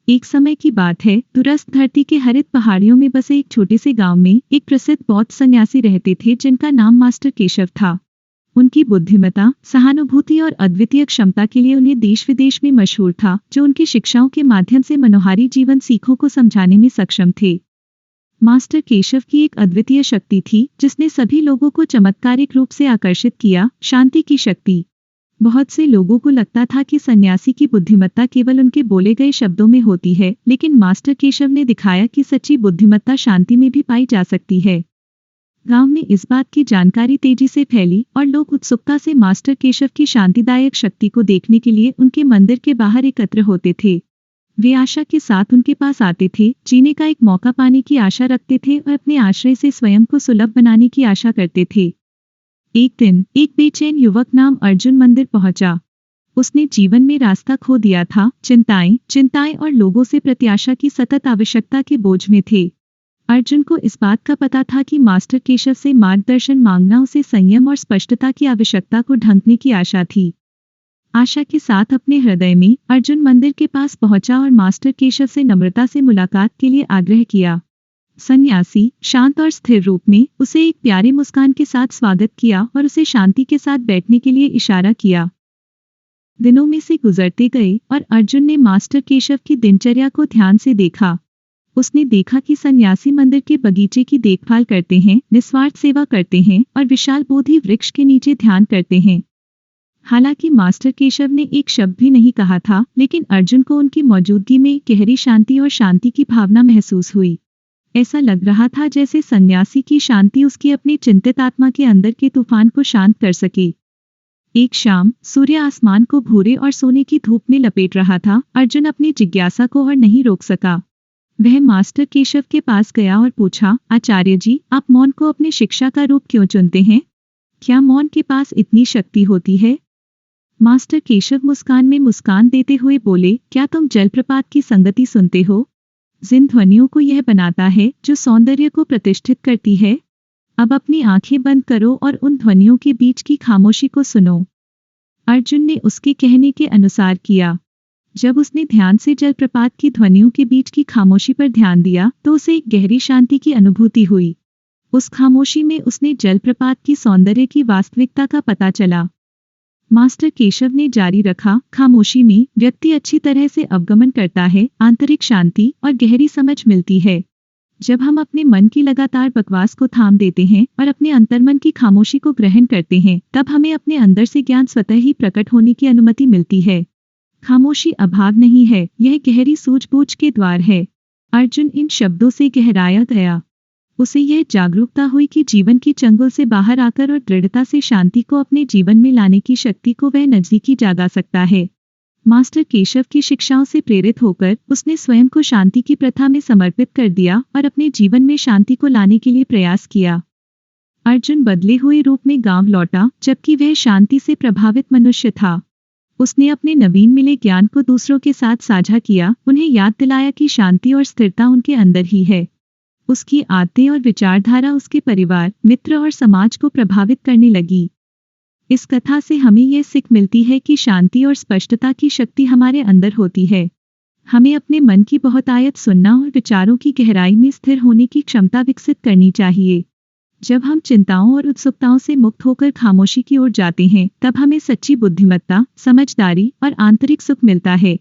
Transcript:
एक समय की बात है, दूरस्थ धरती के हरित पहाड़ियों में बसे एक छोटे से गांव में एक प्रसिद्ध बौद्ध सन्यासी रहते थे जिनका नाम मास्टर केशव था। उनकी बुद्धिमत्ता, सहानुभूति और अद्वितीय क्षमता के लिए उन्हें देश विदेश में मशहूर था, जो उनकी शिक्षाओं के माध्यम से मनोहारी जीवन सीखों को समझाने में सक्षम थे। मास्टर केशव की एक अद्वितीय शक्ति थी जिसने सभी लोगों को चमत्कारिक रूप से आकर्षित किया, शांति की शक्ति। बहुत से लोगों को लगता था कि सन्यासी की बुद्धिमत्ता केवल उनके बोले गए शब्दों में होती है, लेकिन मास्टर केशव ने दिखाया कि सच्ची बुद्धिमत्ता शांति में भी पाई जा सकती है। गांव में इस बात की जानकारी तेजी से फैली और लोग उत्सुकता से मास्टर केशव की शांतिदायक शक्ति को देखने के लिए उनके मंदिर के बाहर एकत्र होते थे। वे आशा के साथ उनके पास आते थे, जीने का एक मौका पाने की आशा रखते थे और अपने आश्रय से स्वयं को सुलभ बनाने की आशा करते थे। एक दिन एक बेचैन युवक नाम अर्जुन मंदिर पहुंचा। उसने जीवन में रास्ता खो दिया था, चिंताएं और लोगों से प्रत्याशा की सतत आवश्यकता के बोझ में थे। अर्जुन को इस बात का पता था कि मास्टर केशव से मार्गदर्शन मांगना उसे संयम और स्पष्टता की आवश्यकता को ढंकने की आशा थी। आशा के साथ अपने हृदय में अर्जुन मंदिर के पास पहुंचा और मास्टर केशव से नम्रता से मुलाकात के लिए आग्रह किया। सन्यासी शांत और स्थिर रूप में उसे एक प्यारी मुस्कान के साथ स्वागत किया और उसे शांति के साथ बैठने के लिए इशारा किया। दिनों में से गुजरते गए और अर्जुन ने मास्टर केशव की दिनचर्या को ध्यान से देखा। उसने देखा कि सन्यासी मंदिर के बगीचे की देखभाल करते हैं, निस्वार्थ सेवा करते हैं और विशाल बोधि वृक्ष के नीचे ध्यान करते हैं। हालांकि मास्टर केशव ने एक शब्द भी नहीं कहा था, लेकिन अर्जुन को उनकी मौजूदगी में गहरी शांति और शांति की भावना महसूस हुई। ऐसा लग रहा था जैसे सन्यासी की शांति उसकी अपनी चिंतित आत्मा के अंदर के तूफान को शांत कर सके। एक शाम सूर्य आसमान को भूरे और सोने की धूप में लपेट रहा था। अर्जुन अपनी जिज्ञासा को और नहीं रोक सका। वह मास्टर केशव के पास गया और पूछा, आचार्य जी, आप मौन को अपनी शिक्षा का रूप क्यों चुनते हैं? क्या मौन के पास इतनी शक्ति होती है? मास्टर केशव मुस्कान में मुस्कान देते हुए बोले, क्या तुम जलप्रपात की संगति सुनते हो? जिन ध्वनियों को यह बनाता है जो सौंदर्य को प्रतिष्ठित करती है। अब अपनी आंखें बंद करो और उन ध्वनियों के बीच की खामोशी को सुनो। अर्जुन ने उसके कहने के अनुसार किया। जब उसने ध्यान से जलप्रपात की ध्वनियों के बीच की खामोशी पर ध्यान दिया तो उसे एक गहरी शांति की अनुभूति हुई। उस खामोशी में उसने जलप्रपात की सौंदर्य की वास्तविकता का पता चला। मास्टर केशव ने जारी रखा, खामोशी में व्यक्ति अच्छी तरह से अवगमन करता है, आंतरिक शांति और गहरी समझ मिलती है। जब हम अपने मन की लगातार बकवास को थाम देते हैं और अपने अंतर्मन की खामोशी को ग्रहण करते हैं, तब हमें अपने अंदर से ज्ञान स्वतः ही प्रकट होने की अनुमति मिलती है। खामोशी अभाव नहीं है, यह गहरी सूझबूझ के द्वार है। अर्जुन इन शब्दों से गहराया गया। उसे यह जागरूकता हुई कि जीवन की चंगुल से बाहर आकर और दृढ़ता से शांति को अपने जीवन में लाने की शक्ति को वह नजदीकी जागा सकता है। मास्टर केशव की शिक्षाओं से प्रेरित होकर उसने स्वयं को शांति की प्रथा में समर्पित कर दिया और अपने जीवन में शांति को लाने के लिए प्रयास किया। अर्जुन बदले हुए रूप में गांव लौटा, जबकि वह शांति से प्रभावित मनुष्य था। उसने अपने नवीन मिले ज्ञान को दूसरों के साथ साझा किया, उन्हें याद दिलाया कि शांति और स्थिरता उनके अंदर ही है। उसकी आदतें और विचारधारा उसके परिवार, मित्र और समाज को प्रभावित करने लगी। इस कथा से हमें यह सीख मिलती है कि शांति और स्पष्टता की शक्ति हमारे अंदर होती है। हमें अपने मन की बहुतायत सुनना और विचारों की गहराई में स्थिर होने की क्षमता विकसित करनी चाहिए। जब हम चिंताओं और उत्सुकताओं से मुक्त होकर खामोशी की ओर जाते हैं, तब हमें सच्ची बुद्धिमत्ता, समझदारी और आंतरिक सुख मिलता है।